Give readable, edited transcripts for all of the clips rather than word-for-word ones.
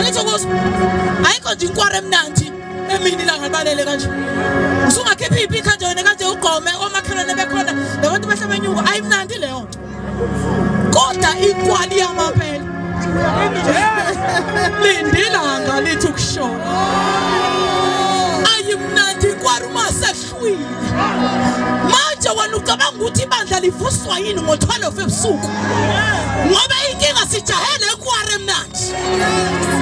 Angithi ukuzwa ayikho nje inkwara emnandi emini la ngalibalele kanje usungakhiphi iphika nje kanje ugqome omakhelwane bekhona labantu behlamenyuko ayimnandi leyo nto kodwa inkwali yamaphela lindilanga lithi ukushona ayimnandi inkwari masehlwile manje wena ucabanga ukuthi ibandla livuswa yini ngo-12 ebusuku ngoba inkinga sijahele inkwari emnandi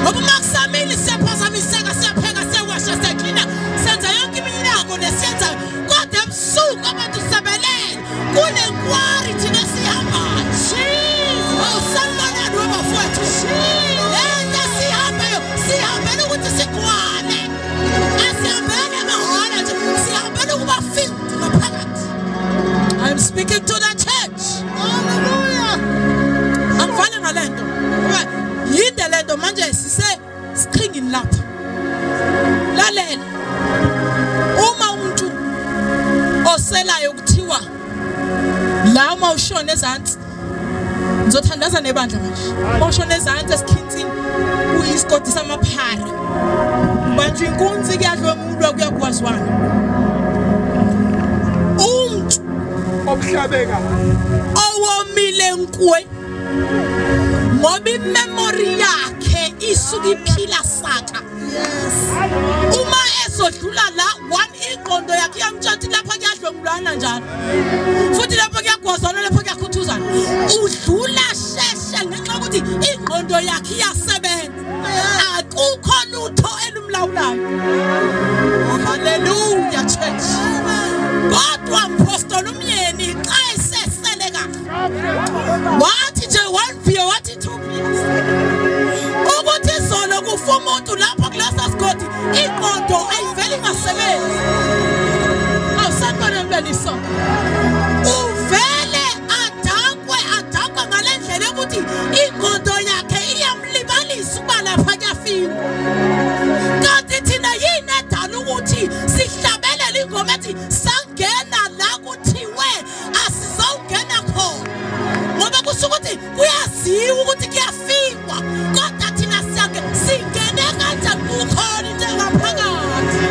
ngoba makusamini siyaphazamiseka siyapheka siyawasha siyaklina senza yonke iminyango nesiyenza kodwa ebusuku abantu sebelele kunenkwari thina sihambayo awusanibonani wabafowethu lento sihambayo sihambela ukuthi sigwane asihambele amahora nje sihambela ukuba filled ngaphakathi. I'm speaking to the church. Hallelujah. Angifane ngalento yinde lento manje sise stringing lapha lalela uma umuntu oselayo kuthiwa la uma ushona ezantsi ngizothandaza nebandla manje ushona ezantsi esikhintsini uyisigodi samaphara manje inkunzi kuyadlwa umuntu kuyakwaziwana umuntu omhlabeka owomile nkwe ngoba imemory yakhe isuka iphila saka uma esodlula la one iqondo yakhe yamtshathi lapha kuyadlongulwana njalo futhi lapha kuyagwazana lapha kuyakhuthuzana udlula sheshe ngenxa ukuthi iqondo yakhe iyasebenza akukho lutho elumlawulayo. Hallelujah church. Kodwa apostoli umyeni xa eseseleka wathi nje 1 via wathi 2 ukuthi izolo kufa umuntu lapho kulasa sigodi iqondo ayiveli ngasebenzi awusaqala mbeliso uvele adakwe ngalendlela ukuthi iqondo yakhe iyamlibalisa ukuba lapha kuyafika kanti thina yini edala ukuthi sihlabelele ingoma ethi sangena la kuthiwe asizongena khona ngoba kusuka ukuthi kuyaziwa ukuthi kuyafikwa kodwa thina singene kanjani kukhona into engaphakathi.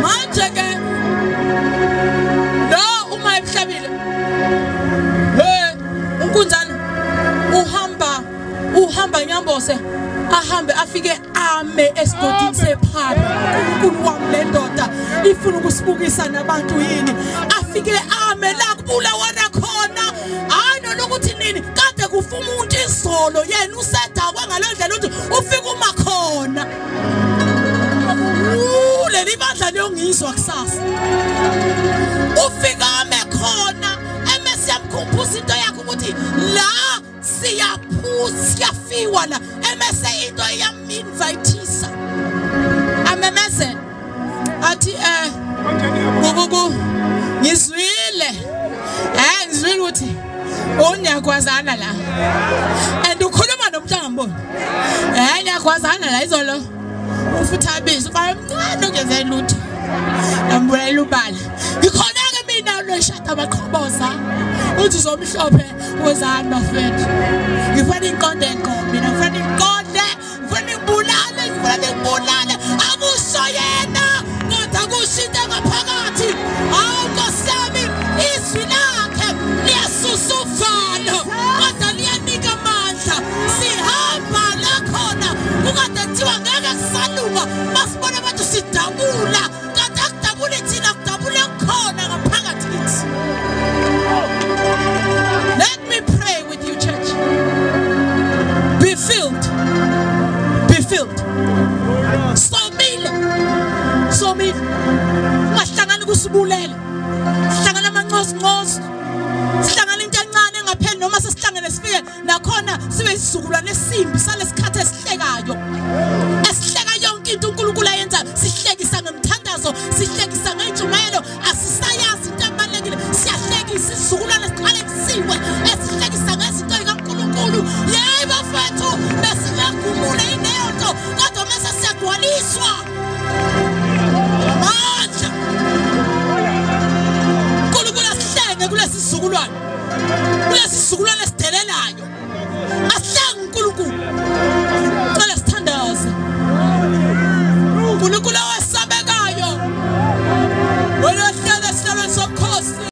Manje ke lo uma emhlabile unkunzana uhamba nyambose ahambe afike ame esigodini sephara uNkulunkulu wami le ndoda ifuna ukusibukisa nabantu yini afike ame la kubulawana khona hayi nokuthi nini kade kufa umuntu izolo yena usedakwa ngalendlela ukuthi ufike uma khona leli bandla liyongizwa kusasa ufika ame khona emesiyamkhumbuza into yakhe ukuthi la siyafiwa la emese into yaminvitisa amemeze athi ngizwile ngizwile ukuthi unyakwazana la and ukhuluma nomntanga mbona nyakwazana la izolo ufuthabiza uba mncane ungeze lutho ambulela ubala ikhona ke mina loshada abaqhoboza uthi zomhlophe wezani bafethu ngifana inqondo enqondo mina ngifana inqondo ngifana ibulale akuso yena kodwa kushintsha ngaphakathi awu nkosami izwi lakhe liyasusa uvalo kodwa liyanika amandla sihamba la khona kukade kuthiwa ngeke kusalunga masibona abantu sidabula kade akudabule thina kudabule khona ngaphakathi kithi. Let me pray with you church. Be filled. Somile ungahlangani kusibulele sihlangana amancozincozi sihlangana into encane engapheli noma sesihlangene sifike nakhona sibe isizukulwane esimbi salesikhathi esihlekayo esihleka yonke into uNkulunkulu ayenza sihlekisa ngemthandazo sihleka